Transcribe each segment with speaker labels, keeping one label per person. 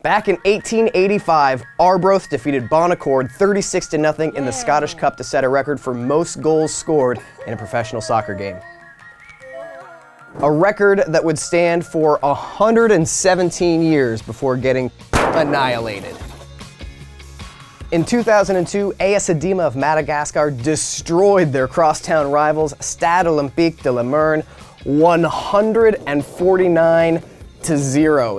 Speaker 1: Back in 1885, Arbroath defeated Bonaccord 36-0 in the Scottish Cup to set a record for most goals scored in a professional soccer game. A record that would stand for 117 years before getting annihilated. In 2002, AS Edima of Madagascar destroyed their crosstown rivals Stade Olympique de Limerne 149-0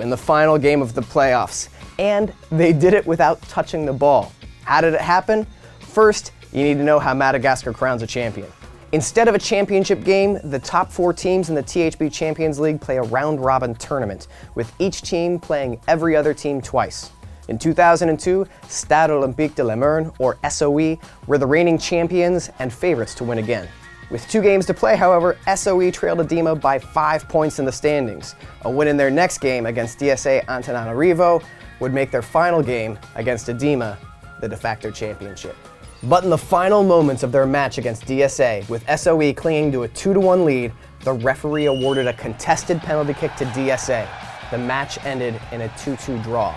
Speaker 1: in the final game of the playoffs. And they did it without touching the ball. How did it happen? First, you need to know how Madagascar crowns a champion. Instead of a championship game, the top 4 teams in the THB Champions League play a round-robin tournament, with each team playing every other team twice. In 2002, Stade Olympique de Limerne, or SOE, were the reigning champions and favorites to win again. With 2 games to play, however, SOE trailed Edima by 5 points in the standings. A win in their next game against DSA Antananarivo would make their final game against Edima the de facto championship. But in the final moments of their match against DSA, with SOE clinging to a 2-1 lead, the referee awarded a contested penalty kick to DSA. The match ended in a 2-2 draw.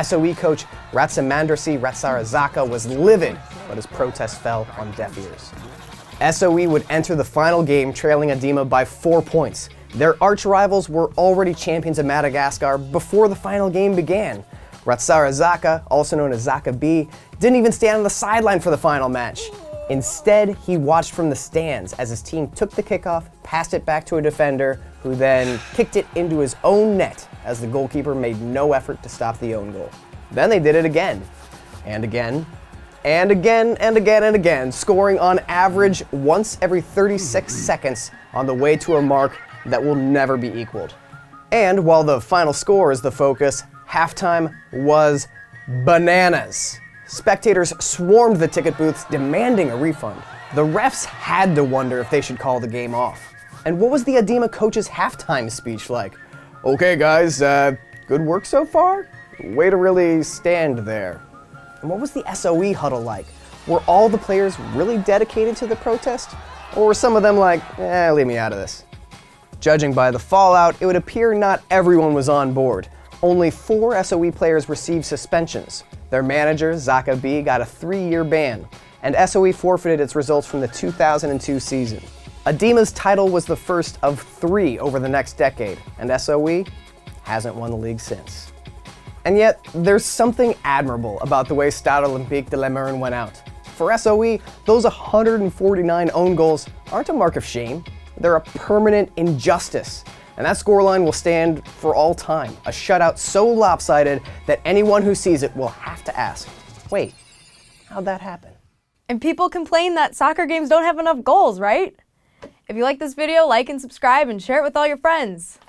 Speaker 1: SOE coach Ratsamandrasi Ratsarazaka was livid, but his protest fell on deaf ears. SOE would enter the final game trailing Edima by 4 points. Their arch-rivals were already champions of Madagascar before the final game began. Ratsarazaka, also known as Zaka B, didn't even stand on the sideline for the final match. Instead, he watched from the stands as his team took the kickoff, passed it back to a defender, who then kicked it into his own net as the goalkeeper made no effort to stop the own goal. Then they did it again, and again, and again, and again, and again, scoring on average once every 36 seconds on the way to a mark that will never be equaled. And while the final score is the focus, halftime was bananas. Spectators swarmed the ticket booths demanding a refund. The refs had to wonder if they should call the game off. And what was the Edima coach's halftime speech like? Okay guys, good work so far? Way to really stand there. And what was the SOE huddle like? Were all the players really dedicated to the protest? Or were some of them like, leave me out of this? Judging by the fallout, it would appear not everyone was on board. Only 4 SOE players received suspensions. Their manager, Zaka B, got a 3-year ban, and SOE forfeited its results from the 2002 season. Edima's title was the first of 3 over the next decade, and SOE hasn't won the league since. And yet, there's something admirable about the way Stade Olympique de Limerne went out. For SOE, those 149 own goals aren't a mark of shame. They're a permanent injustice. And that scoreline will stand for all time. A shutout so lopsided that anyone who sees it will have to ask, wait, how'd that happen?
Speaker 2: And people complain that soccer games don't have enough goals, right? If you like this video, like and subscribe and share it with all your friends.